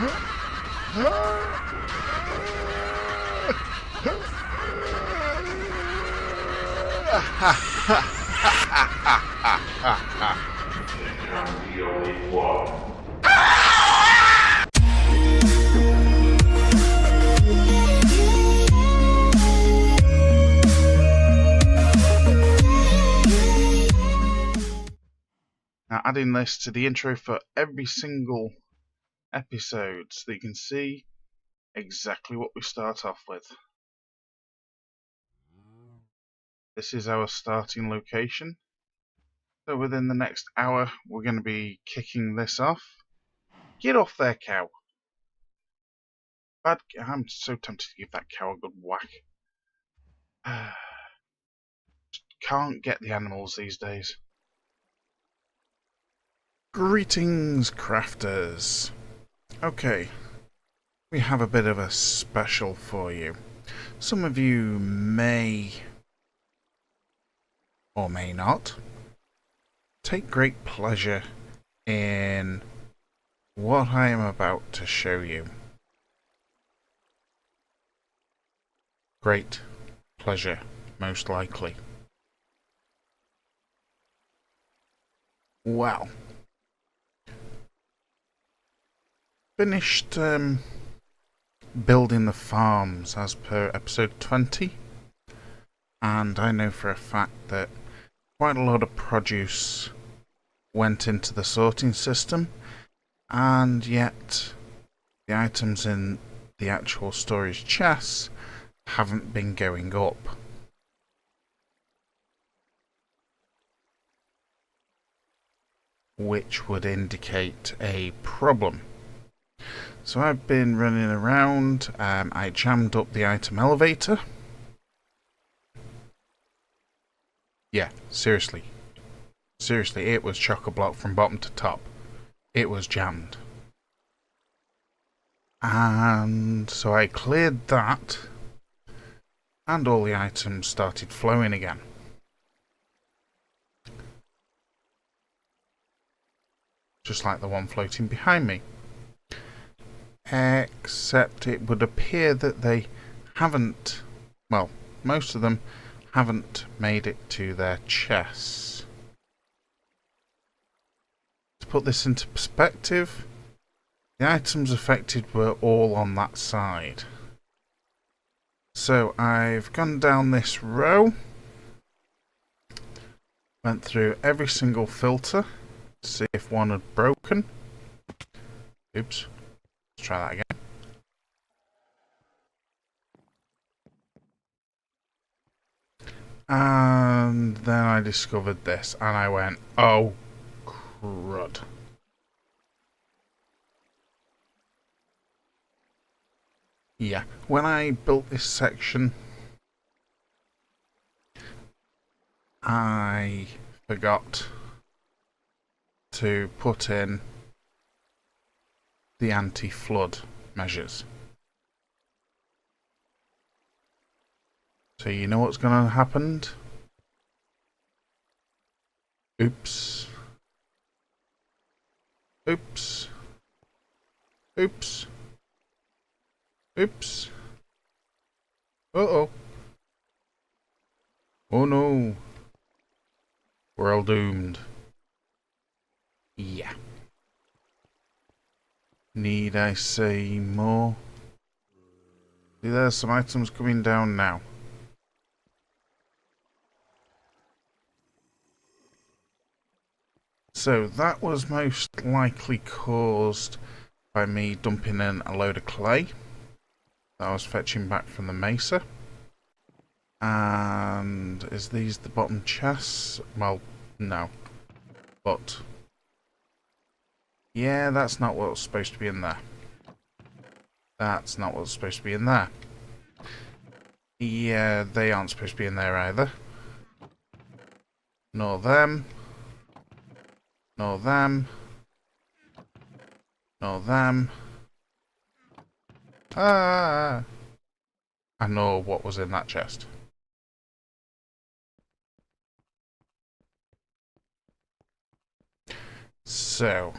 I'm the only one. Now adding this to the intro for every single episode so that you can see exactly what we start off with. This is our starting location. So within the next hour we're going to be kicking this off. Get off there, cow. I'm so tempted to give that cow a good whack. Can't get the animals these days. Greetings, crafters. Okay, we have a bit of a special for you. Some of you may, or may not, take great pleasure in what I am about to show you. Great pleasure, most likely. Well, finished building the farms as per episode 20, and I know for a fact that quite a lot of produce went into the sorting system, and yet the items in the actual storage chests haven't been going up. Which would indicate a problem. So I've been running around, I jammed up the item elevator. Yeah, seriously. Seriously, it was chock-a-block from bottom to top. It was jammed. And so I cleared that, and all the items started flowing again. Just like the one floating behind me. Except it would appear that they haven't, well, most of them haven't made it to their chests. To put this into perspective, the items affected were all on that side. So I've gone down this row, went through every single filter to see if one had broken. Oops. Let's try that again. And then I discovered this and I went, oh crud. Yeah, when I built this section, I forgot to put in the anti-flood measures. So you know what's going to happen? Oops. Oops. Oops. Oops. Uh-oh. Oh no. We're all doomed. Yeah. Need I say more? See, there's some items coming down now. So that was most likely caused by me dumping in a load of clay that I was fetching back from the mesa. And is these the bottom chests? Well, no. But yeah, that's not what's supposed to be in there. That's not what's supposed to be in there. Yeah, they aren't supposed to be in there either. Nor them. Nor them. Nor them. Ah! I know what was in that chest. So,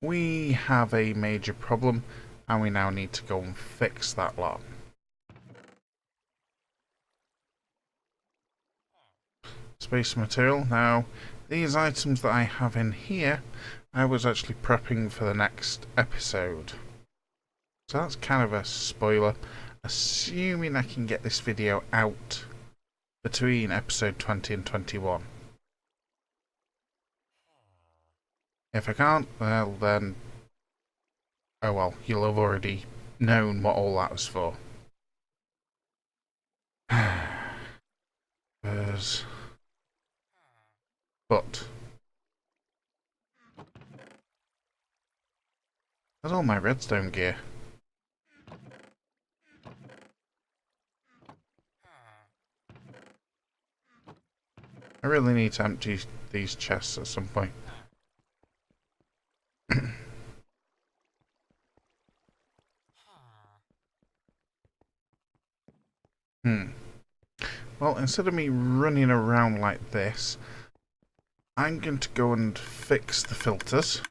we have a major problem and we now need to go and fix that lot. Space material. Now, these items that I have in here, I was actually prepping for the next episode. So that's kind of a spoiler, assuming I can get this video out between episode 20 and 21. If I can't, well then, oh well, you'll have already known what all that was for. But there's all my redstone gear. I really need to empty these chests at some point. Well, instead of me running around like this, I'm going to go and fix the filters,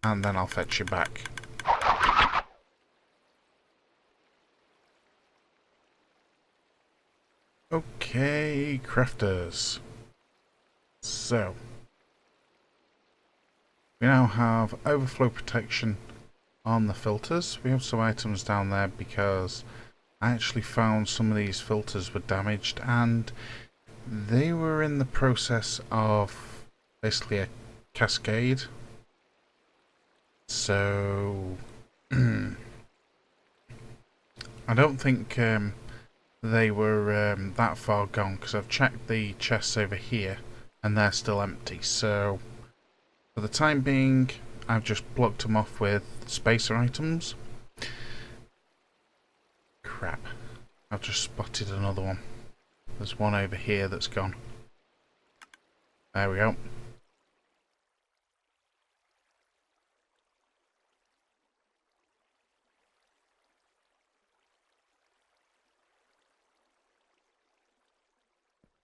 and then I'll fetch you back. Okay, crafters. So, we now have overflow protection on the filters. We have some items down there because I actually found some of these filters were damaged and they were in the process of basically a cascade. So I don't think they were that far gone because I've checked the chests over here and they're still empty. So for the time being, I've just blocked them off with spacer items. Crap. I've just spotted another one. There's one over here that's gone. There we go.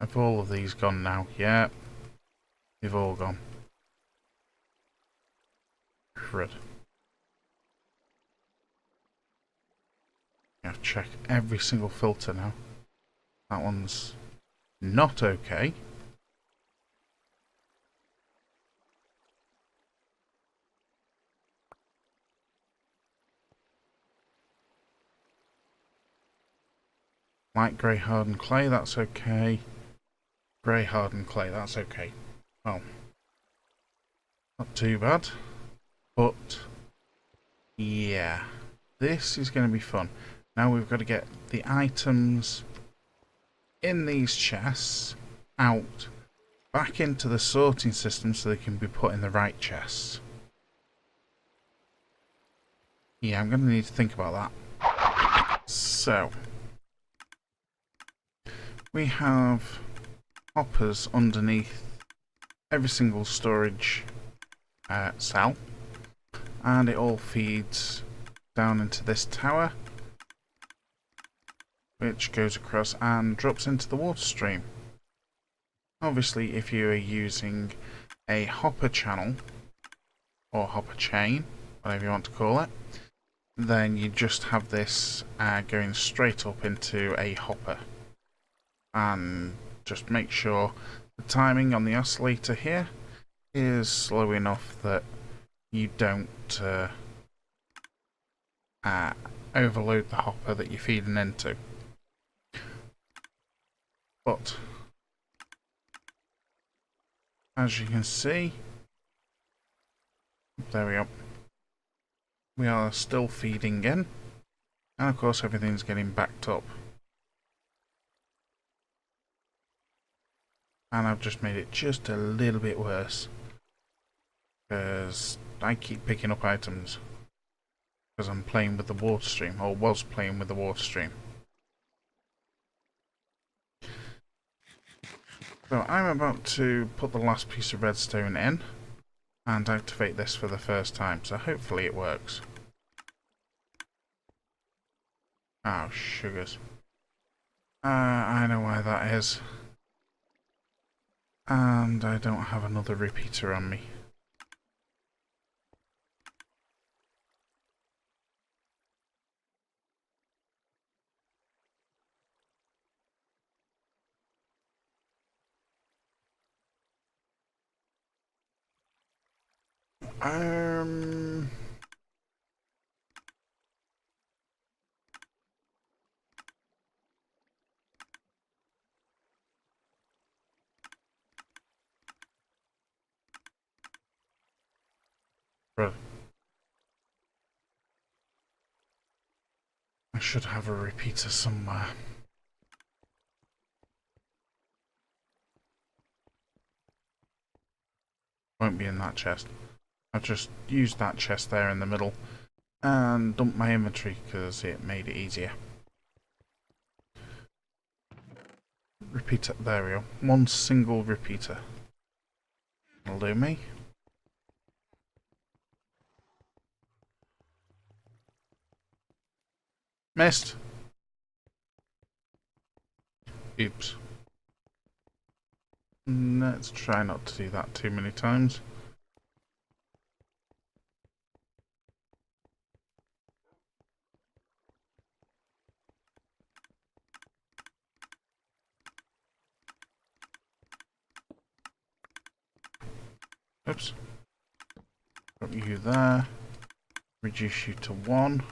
Have all of these gone now? Yeah. They've all gone. Crud. I have to check every single filter now. That one's not okay. Light grey hardened clay, that's okay. Grey hardened clay, that's okay. Well, not too bad. But yeah, this is going to be fun. Now we've got to get the items in these chests out back into the sorting system so they can be put in the right chests. Yeah, I'm going to need to think about that. So we have hoppers underneath every single storage cell, and it all feeds down into this tower, which goes across and drops into the water stream. Obviously, if you are using a hopper channel or hopper chain, whatever you want to call it, then you just have this going straight up into a hopper. And just make sure the timing on the oscillator here is slow enough that you don't overload the hopper that you're feeding into. But as you can see, there we go. We are still feeding in, and of course everything's getting backed up. And I've just made it just a little bit worse because I keep picking up items because I'm playing with the water stream, or was playing with the water stream. So I'm about to put the last piece of redstone in and activate this for the first time, so hopefully it works. Oh, sugars. I know why that is. And I don't have another repeater on me. Um... Bro. I should have a repeater somewhere. Won't be in that chest. I've just used that chest there in the middle and dumped my inventory because it made it easier. Repeater, there we go. One single repeater. Will do me. Missed. Oops. Let's try not to do that too many times. Oops. Put you there. Reduce you to 1.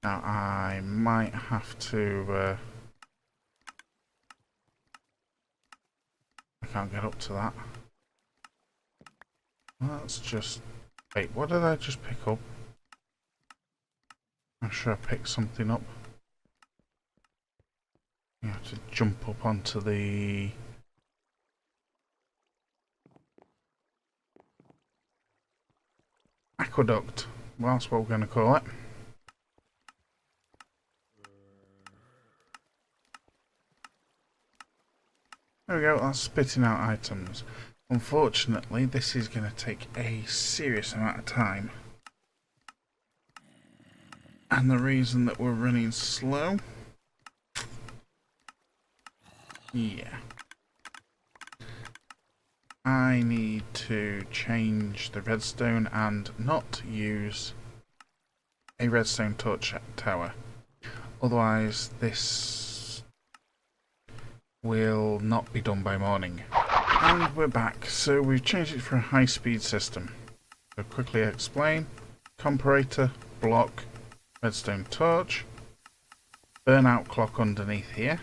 Now I might have to... I can't get up to that. Let's just... Wait, what did I just pick up? I'm sure I picked something up. You have to jump up onto the... aqueduct. Well, that's what we're going to call it. There we go, that's spitting out items. Unfortunately, this is going to take a serious amount of time. And the reason that we're running slow... Yeah. I need to change the redstone and not use a redstone torch tower. Otherwise, this will not be done by morning. And we're back. So we've changed it for a high-speed system. So quickly explain. Comparator, block, redstone torch, burnout clock underneath here.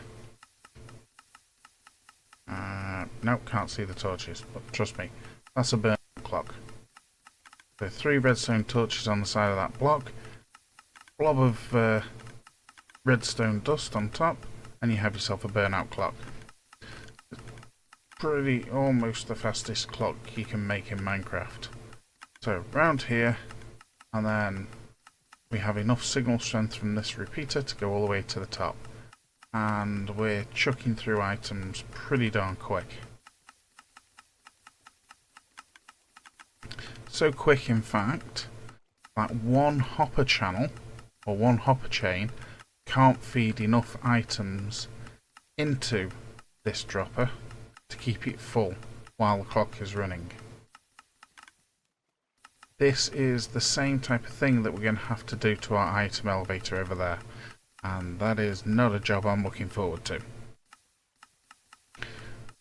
Nope, can't see the torches, but trust me, that's a burnout clock. So 3 redstone torches on the side of that block, blob of redstone dust on top, and you have yourself a burnout clock. Pretty almost the fastest clock you can make in Minecraft. So round here, and then we have enough signal strength from this repeater to go all the way to the top. And we're chucking through items pretty darn quick. So quick, in fact, that one hopper channel, or one hopper chain, can't feed enough items into this dropper to keep it full while the clock is running. This is the same type of thing that we're going to have to do to our item elevator over there. And that is not a job I'm looking forward to.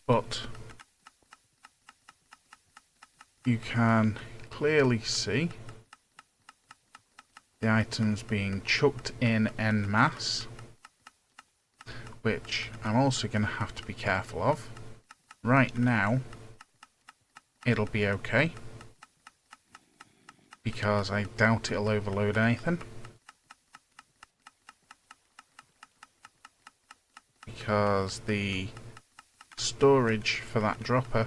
But you can clearly see the items being chucked in en masse, which I'm also going to have to be careful of. Right now, it'll be okay, because I doubt it'll overload anything. Because the storage for that dropper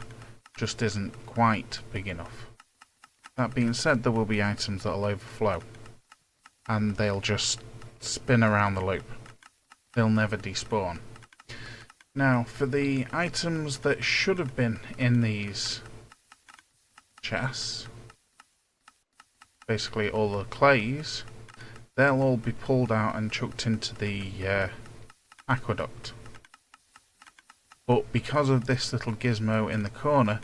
just isn't quite big enough. That being said, there will be items that will overflow, and they'll just spin around the loop. They'll never despawn. Now, for the items that should have been in these chests, basically all the clays, they'll all be pulled out and chucked into the aqueduct. But because of this little gizmo in the corner,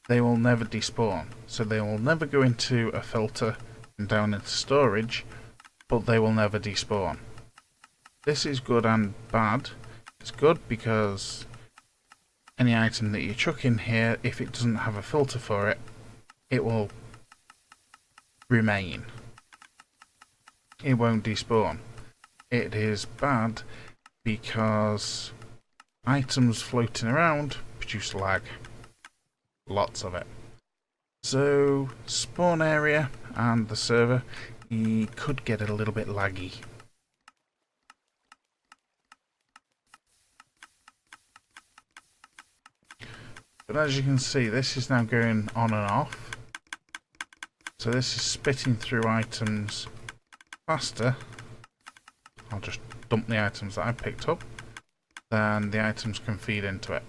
they will never despawn. So they will never go into a filter and down into storage, but they will never despawn. This is good and bad. It's good because any item that you chuck in here, if it doesn't have a filter for it, it will remain. It won't despawn. It is bad because items floating around produce lag. Lots of it. So, spawn area and the server, you could get a little bit laggy. But as you can see, this is now going on and off. So this is spitting through items faster. I'll just dump the items that I picked up. Then the items can feed into it.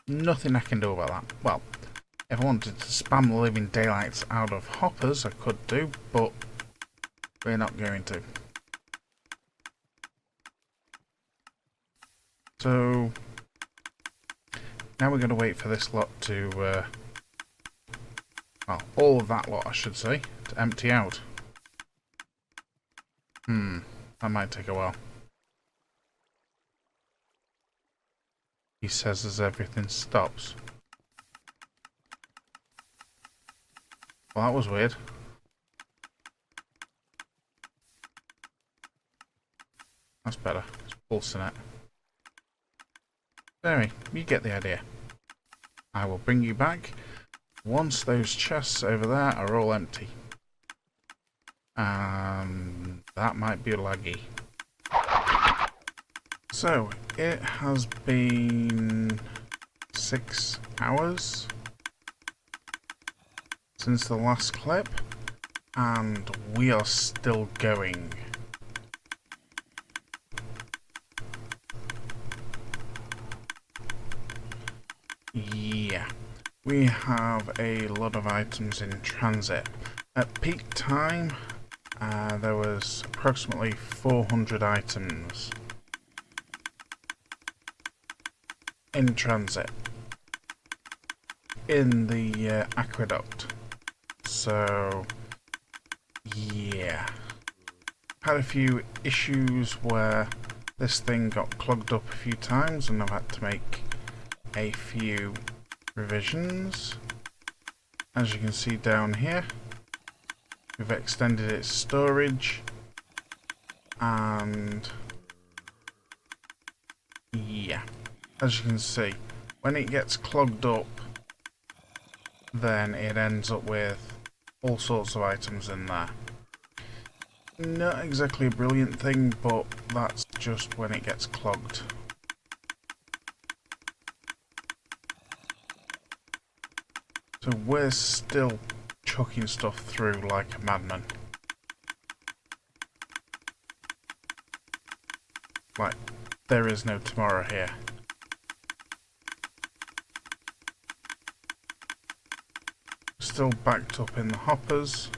Nothing I can do about that. Well, if I wanted to spam the living daylights out of hoppers, I could do, but we're not going to. So now we're going to wait for this lot to, well, all of that lot, I should say, to empty out. That might take a while. He says as everything stops. Well, that was weird. That's better. It's pulsing it. Anyway, you get the idea. I will bring you back once those chests over there are all empty. And that might be laggy. So, it has been 6 hours since the last clip, and we are still going. Yeah, we have a lot of items in transit. At peak time, there was approximately 400 items in transit in the aqueduct. So, yeah. Had a few issues where this thing got clogged up a few times and I've had to make a few revisions. As you can see down here, we've extended its storage, and yeah, as you can see, when it gets clogged up, then it ends up with all sorts of items in there. Not exactly a brilliant thing, but that's just when it gets clogged. So we're still chucking stuff through like a madman. Like, there is no tomorrow here. Still backed up in the hoppers.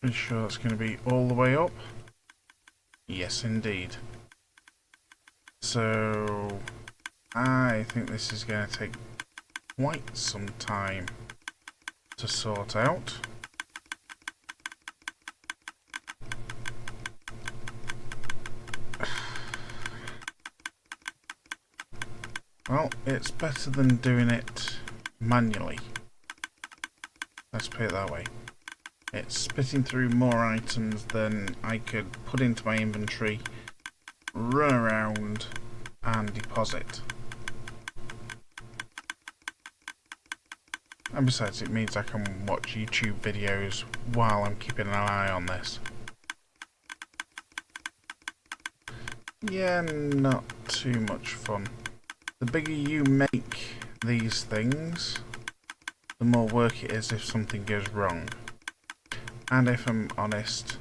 Pretty sure it's going to be all the way up. Yes, indeed. So, I think this is going to take quite some time to sort out. Well, it's better than doing it manually. Let's put it that way. It's spitting through more items than I could put into my inventory, run around and deposit. And besides, it means I can watch YouTube videos while I'm keeping an eye on this. Yeah, not too much fun. The bigger you make these things, the more work it is if something goes wrong. And if I'm honest,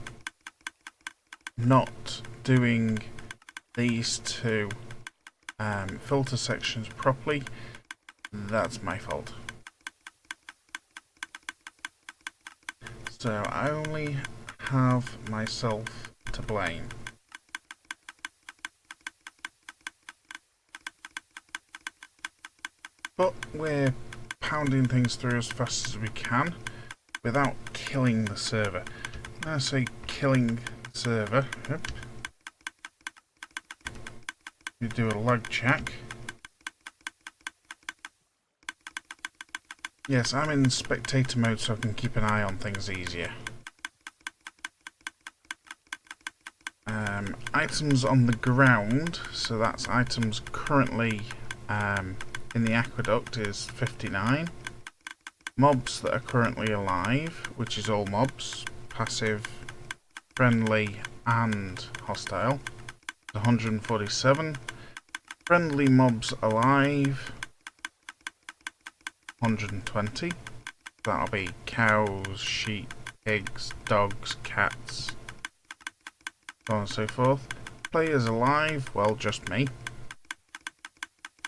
not doing these two filter sections properly, that's my fault. So I only have myself to blame. But we're pounding things through as fast as we can. without killing the server. When I say killing the server, you do a log check. Yes, I'm in spectator mode so I can keep an eye on things easier. Items on the ground, so that's items currently in the aqueduct, is 59. Mobs that are currently alive, which is all mobs, passive, friendly and hostile, 147. Friendly mobs alive, 120. That'll be cows, sheep, pigs, dogs, cats, so on and so forth. Players alive, well, just me.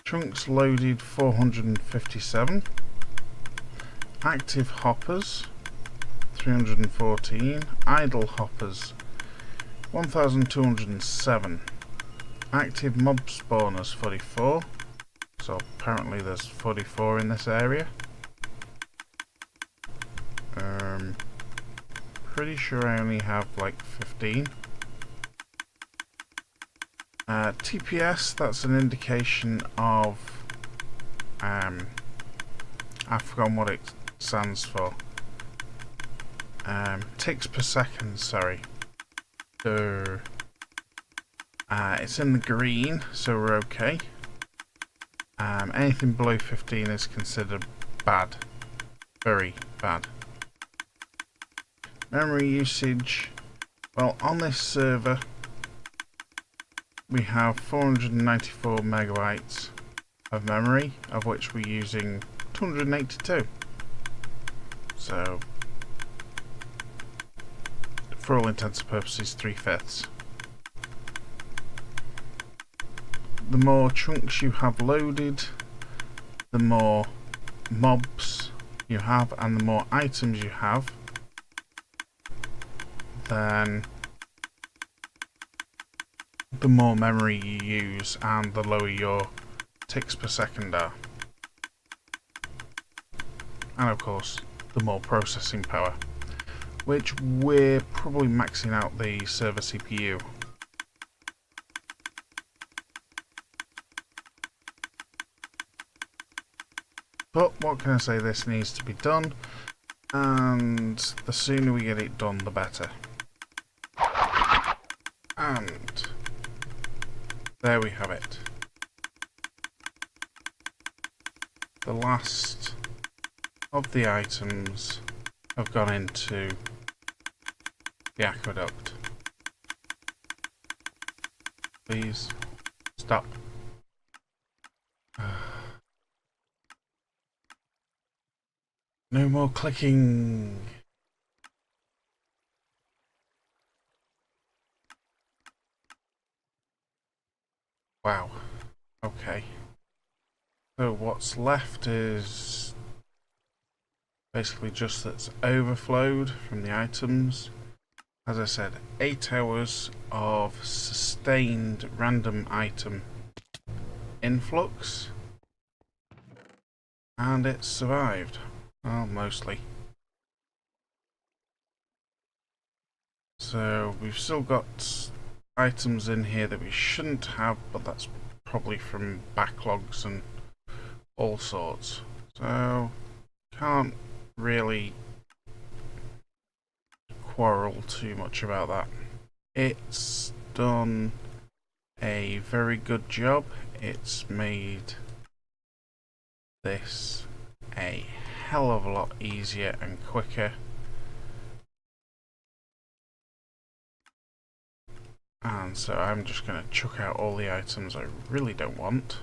Chunks loaded, 457. Active hoppers, 314. Idle hoppers, 1207. Active mob spawners, 44. So apparently there's 44 in this area. Pretty sure I only have like 15. TPS, that's an indication of I've forgotten what it stands for. Ticks per second, sorry. It's in the green, so we're okay. Anything below 15 is considered bad. Very bad. Memory usage. Well, on this server, we have 494 megabytes of memory, of which we're using 282. So, for all intents and purposes, 3/5. The more chunks you have loaded, the more mobs you have, and the more items you have, then the more memory you use and the lower your ticks per second are. And of course, the more processing power, which we're probably maxing out the server CPU. But what can I say, this needs to be done, and the sooner we get it done, the better. And there we have it. The last of the items have gone into the aqueduct. Please stop. No more clicking. Wow. Okay. So what's left is basically just that's overflowed from the items. As I said, 8 hours of sustained random item influx, and it's survived. Well, mostly. So we've still got items in here that we shouldn't have, but that's probably from backlogs and all sorts. So can't really quarrel too much about that. It's done a very good job. It's made this a hell of a lot easier and quicker. And so I'm just going to chuck out all the items I really don't want.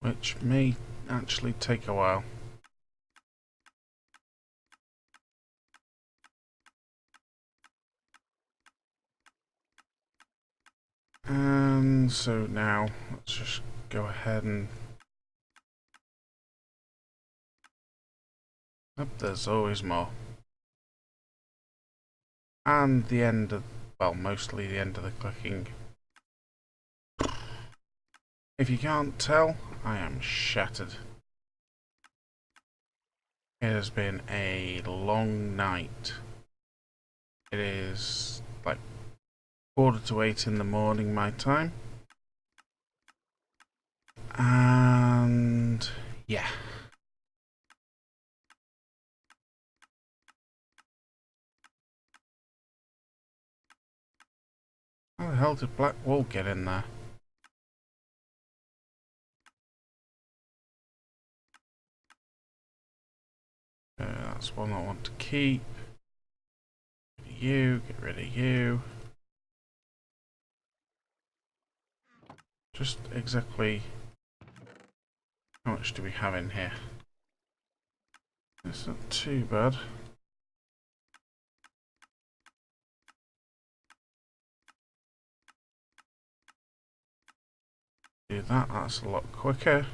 Which may actually take a while. And so now let's just go ahead and Oh, there's always more. And the end of, well, mostly the end of the clicking. If you can't tell, I am shattered. It has been a long night. It is like 7:45 in the morning my time. And yeah. How the hell did Black Wool get in there? That's one I want to keep. Get rid of you. Just exactly how much do we have in here? It's not too bad. Do that, that's a lot quicker.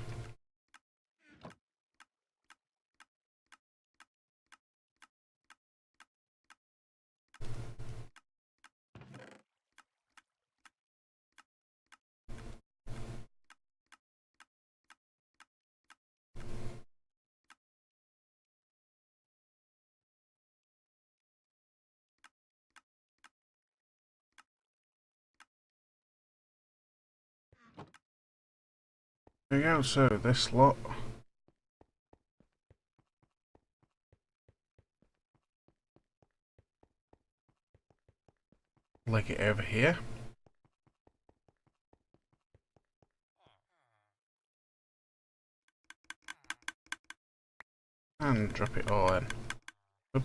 There we go, so this lot. Leg it over here. And drop it all in. Oop.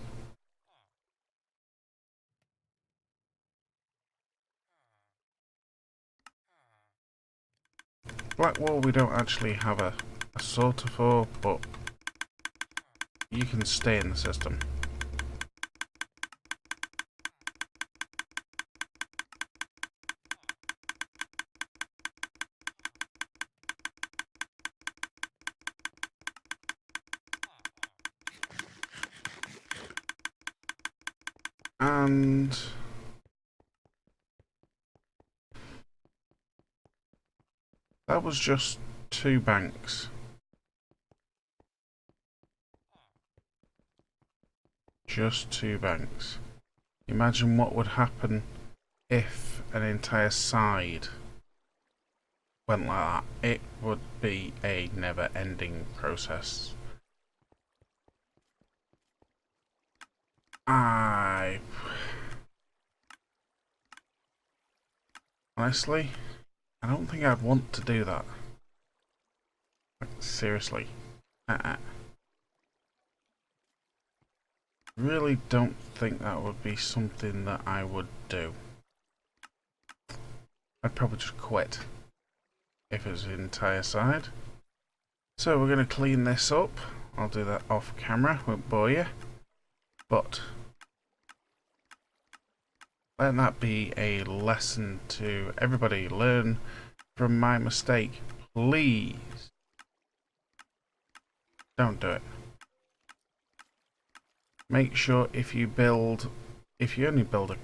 Black Wool we don't actually have a sorter for, but you can stay in the system. And that was just 2 banks. Just 2 banks. Imagine what would happen if an entire side went like that. It would be a never-ending process. Honestly, I don't think I'd want to do that. Like, seriously. Really don't think that would be something that I would do. I'd probably just quit if it was the entire side. So we're going to clean this up. I'll do that off camera, won't bore you. But let that be a lesson to everybody. Learn from my mistake. Please don't do it. Make sure if you only build a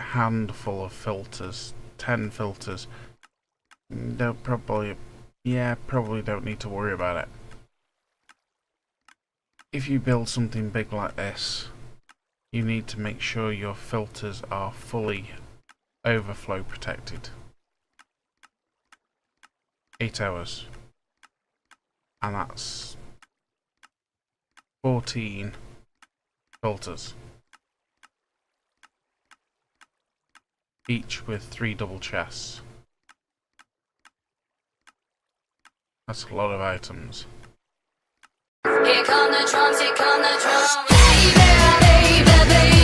handful of filters, 10 filters, probably don't need to worry about it. If you build something big like this, you need to make sure your filters are fully overflow protected. 8 hours. And that's 14 filters. Each with 3 double chests. That's a lot of items. Here come the drums, here come the drums. Baby, baby, baby.